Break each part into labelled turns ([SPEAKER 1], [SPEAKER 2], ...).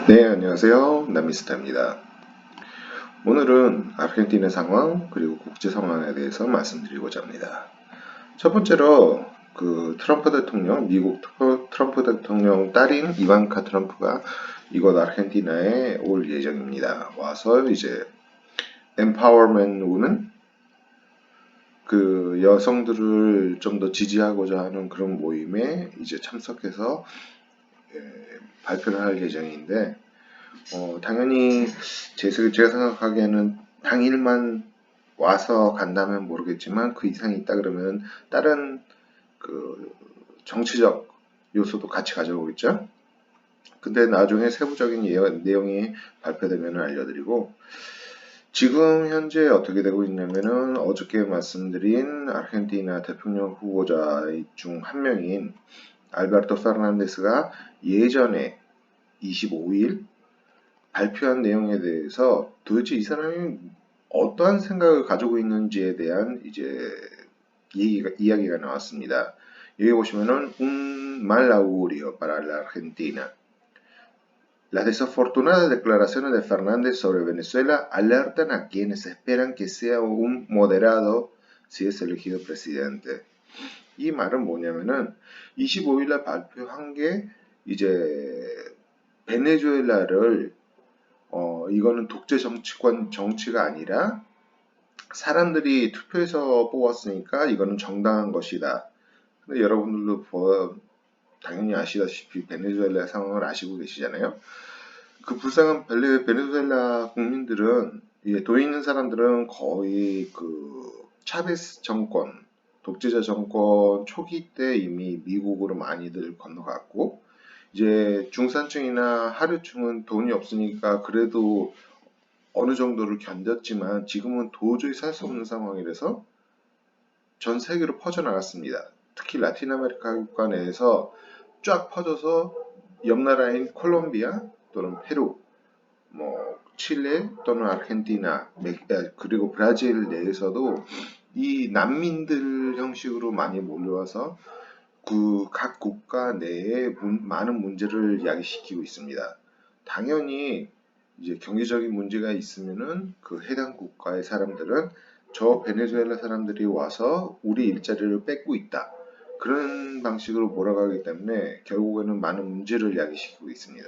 [SPEAKER 1] 네, 안녕하세요. 남미스터입니다. 오늘은 아르헨티나 상황 그리고 국제 상황에 대해서 말씀드리고자 합니다. 첫 번째로 트럼프 대통령, 미국 트럼프 대통령 딸인 이반카 트럼프가 이곳 아르헨티나에 올 예정입니다. 와서 이제 Empowerment Women 여성들을 좀 더 지지하고자 하는 그런 모임에 이제 참석해서 발표를 할 예정인데 당연히 제가 생각하기에는 당일만 와서 간다면 모르겠지만 그 이상이 있다 그러면 다른 그 정치적 요소도 같이 가져오겠죠. 근데 나중에 세부적인 내용이 발표되면 알려드리고, 지금 현재 어떻게 되고 있냐면은 어저께 말씀드린 아르헨티나 대통령 후보자 중 한 명인 알베르토 페르난데스가 예전에 25일 발표한 내용에 대해서 도대체 이 사람이 어떠한 생각을 가지고 있는지에 대한 이제 이야기가 나왔습니다. 여기 보시면은 un mal augurio para la Argentina. Las desafortunadas declaraciones de Fernández sobre Venezuela alertan a quienes esperan que sea un moderado si es elegido presidente. 이 말은 뭐냐면은 25일날 발표한 게 이제 베네수엘라를 이거는 독재 정치가 아니라 사람들이 투표해서 뽑았으니까 이거는 정당한 것이다. 근데 여러분들도 당연히 아시다시피 베네수엘라 상황을 아시고 계시잖아요. 그 불쌍한 베네수엘라 국민들은 돈에 있는 사람들은 거의 차베스 정권, 독재자 정권 초기 때 이미 미국으로 많이들 건너갔고 이제 중산층이나 하류층은 돈이 없으니까 그래도 어느 정도를 견뎠지만 지금은 도저히 살 수 없는 상황이라서 전 세계로 퍼져나갔습니다. 특히 라틴 아메리카 국가 내에서 쫙 퍼져서 옆 나라인 콜롬비아 또는 페루, 칠레 또는 아르헨티나, 그리고 브라질 내에서도 이 난민들 형식으로 많이 몰려와서 각 국가 내에 많은 문제를 야기시키고 있습니다. 당연히 이제 경제적인 문제가 있으면은 그 해당 국가의 사람들은 저 베네수엘라 사람들이 와서 우리 일자리를 뺏고 있다. 그런 방식으로 몰아가기 때문에 결국에는 많은 문제를 야기시키고 있습니다.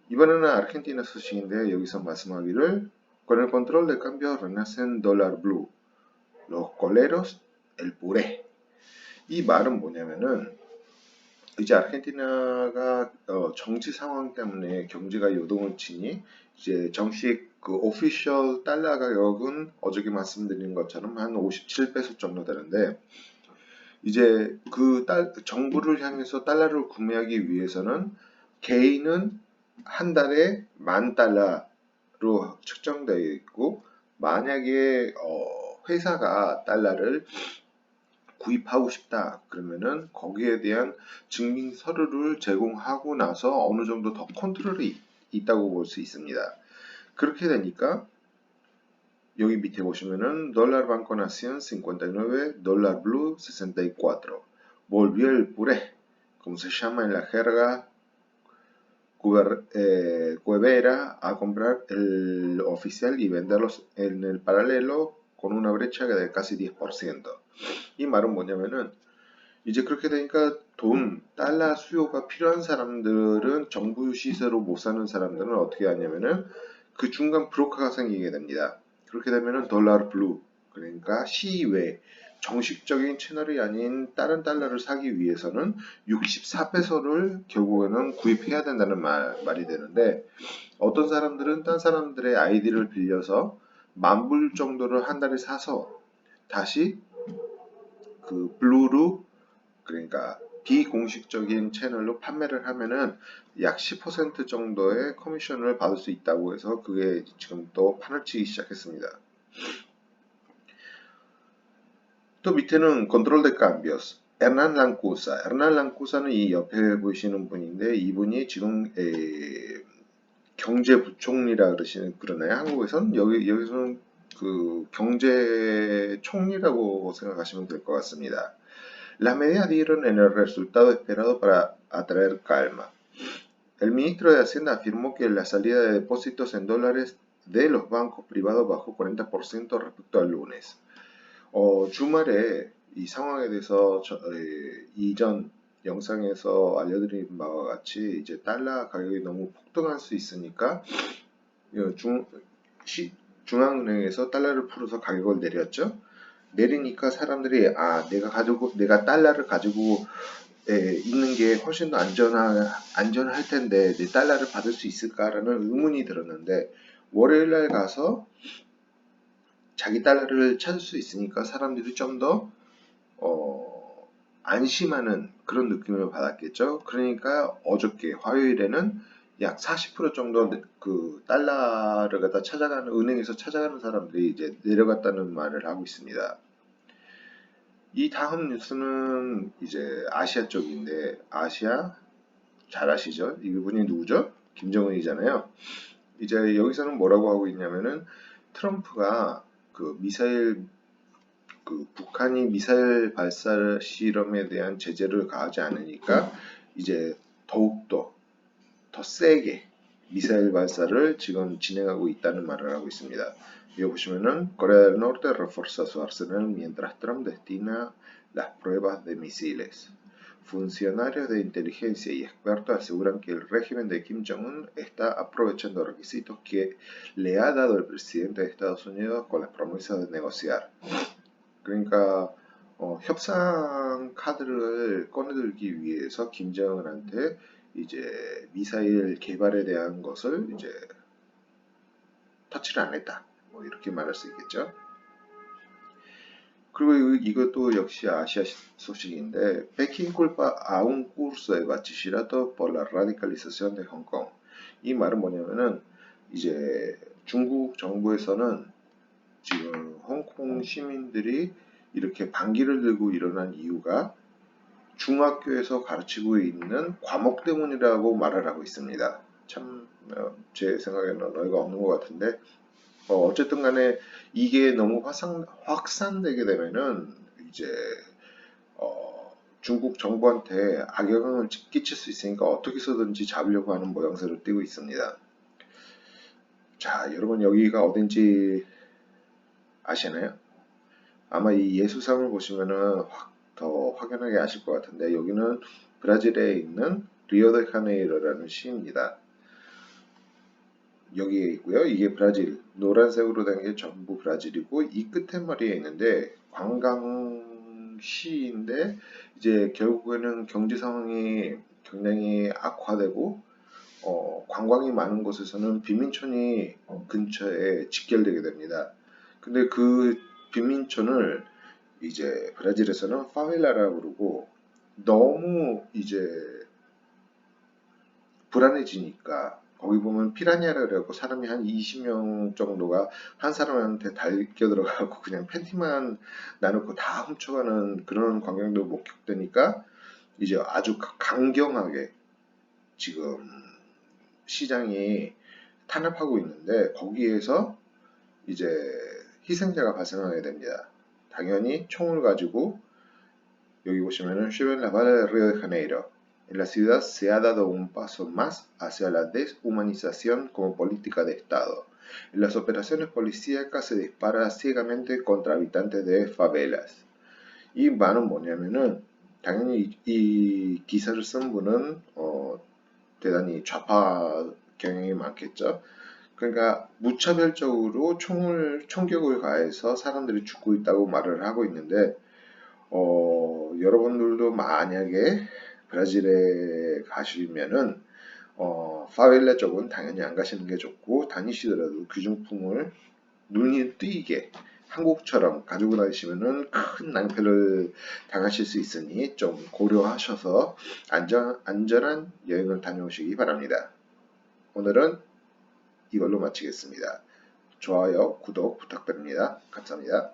[SPEAKER 1] 이번에는 아르헨티나 소식인데 여기서 말씀하기를 Con el control de cambio renacen dólar blue, los coleros, el puré. 이 말은 뭐냐면은 이제 아르헨티나가 정치 상황 때문에 경제가 요동을 치니 이제 정식 오피셜 달러 가격은 어저께 말씀드린 것처럼 한 57페소 정도 되는데 이제 정부를 향해서 달러를 구매하기 위해서는 개인은 한 달에 $10,000로 측정되어 있고 만약에 회사가 달러를 구입하고 싶다 그러면은 거기에 대한 증빙 서류를 제공하고 나서 어느 정도 더 컨트롤이 있다고 볼 수 있습니다. 그렇게 되니까 여기 밑에 보시면은 dólar banco nación 59, dólar blue 64. Volvió el puré, como se llama en la jerga cuevera, a comprar el oficial y venderlos en el paralelo con una brecha de casi 10%. 이 말은 뭐냐면은 이제 그렇게 되니까 달러 수요가 필요한 사람들은 정부 시세로 못 사는 사람들은 어떻게 하냐면은 그 중간 브로커가 생기게 됩니다. 그렇게 되면은 dollar blue 그러니까 시외 정식적인 채널이 아닌 다른 달러를 사기 위해서는 64페소를 결국에는 구입해야 된다는 말이 되는데 어떤 사람들은 딴 사람들의 아이디를 빌려서 10,000불 정도를 한 달에 사서 다시 블루로 그러니까 비공식적인 채널로 판매를 하면은 약 10% 정도의 커미션을 받을 수 있다고 해서 그게 지금 또 판을 치기 시작했습니다. 또 밑에는 컨트롤 데 cambios. 에르난 랑쿠사. 에르난 랑쿠사는 이 옆에 보시는 분인데 이분이 지금 경제부총리라 그러나요? 한국에서는 여기서는 경제총리라고 생각하시면 될 것 같습니다. Las medidas dieron en el resultado esperado para atraer calma. El ministro de Hacienda afirmó que la salida de depósitos en dólares de los bancos privados bajó 40% respecto al lunes. 주말에 이 상황에 대해서 이전 영상에서 알려드린 바와 같이 이제 달러 가격이 너무 폭등할 수 있으니까 중앙은행에서 달러를 풀어서 가격을 내렸죠. 내리니까 사람들이 내가 달러를 가지고 있는 게 훨씬 더 안전할 텐데 내 달러를 받을 수 있을까라는 의문이 들었는데 월요일 날 가서 자기 달러를 찾을 수 있으니까 사람들이 좀 더 안심하는 그런 느낌을 받았겠죠. 그러니까 어저께 화요일에는 약 40% 정도 그 달러를 갖다 은행에서 찾아가는 사람들이 이제 내려갔다는 말을 하고 있습니다. 이 다음 뉴스는 이제 아시아 쪽인데, 아시아 잘 아시죠? 이분이 누구죠? 김정은이잖아요. 이제 여기서는 뭐라고 하고 있냐면은 트럼프가 북한이 미사일 발사 실험에 대한 제재를 가하지 않으니까 이제 더욱더 더 세게 미사일 발사를 지금 진행하고 있다는 말을 하고 있습니다. 여기 보시면은 Corea del Norte refuerza su arsenal mientras Trump destina las pruebas de misiles. Funcionarios de inteligencia y expertos aseguran que el régimen de Kim Jong-un está aprovechando requisitos que le ha dado el presidente de Estados Unidos con las promesas de negociar. 그러니까 협상 카드를 꺼내들기 위해서 김정은한테 이제 미사일 개발에 대한 것을 이제 터치를 안 했다. 뭐 이렇게 말할 수 있겠죠. 그리고 이것도 역시 아시아 소식인데 Pekín culpa a un curso de bachillerato por la radicalización de Hong Kong. 이 말은 뭐냐면은 이제 중국 정부에서는 지금 홍콩 시민들이 이렇게 반기를 들고 일어난 이유가 중학교에서 가르치고 있는 과목 때문이라고 말을 하고 있습니다. 참 제 생각에는 어이가 없는 것 같은데 어쨌든 간에 이게 너무 확산되게 되면은 이제 중국 정부한테 악영향을 끼칠 수 있으니까 어떻게 해서든지 잡으려고 하는 모양새를 띠고 있습니다. 자, 여러분 여기가 어딘지 아시나요? 아마 이 예수상을 보시면은 더 확연하게 아실 것 같은데 여기는 브라질에 있는 리오데자네이로라는 시입니다. 여기에 있고요. 이게 브라질 노란색으로 된 게 전부 브라질이고 이 끝에 머리에 있는데 관광시인데 이제 결국에는 경제 상황이 굉장히 악화되고 관광이 많은 곳에서는 빈민촌이 근처에 직결되게 됩니다. 근데 그 빈민촌을 이제 브라질에서는 파벨라라고 부르고 너무 이제 불안해지니까 거기 보면 피라냐라고 그래갖고 사람이 한 20명 정도가 한 사람한테 달겨 들어가고 그냥 팬티만 나누고 다 훔쳐가는 그런 광경도 목격되니까 이제 아주 강경하게 지금 시장이 탄압하고 있는데 거기에서 이제 희생자가 발생하게 됩니다. 당연히 총을 가지고 여기 보시면은 Lleven la bala de Río de Janeiro. En la ciudad se ha dado un paso más hacia la deshumanización como política de Estado. En las operaciones policíacas se dispara ciegamente contra habitantes de favelas. 이 말은 뭐냐면은 당연히 이 기사를 쓴 분은 대단히 좌파 경향이 많겠죠. 그러니까 무차별적으로 총격을 가해서 사람들이 죽고 있다고 말을 하고 있는데 여러분들도 만약에 브라질에 가시면은 파벨라 쪽은 당연히 안 가시는 게 좋고 다니시더라도 귀중품을 눈이 띄게 한국처럼 가지고 다니시면은 큰 낭패를 당하실 수 있으니 좀 고려하셔서 안전한 여행을 다녀오시기 바랍니다. 오늘은 이걸로 마치겠습니다. 좋아요, 구독 부탁드립니다. 감사합니다.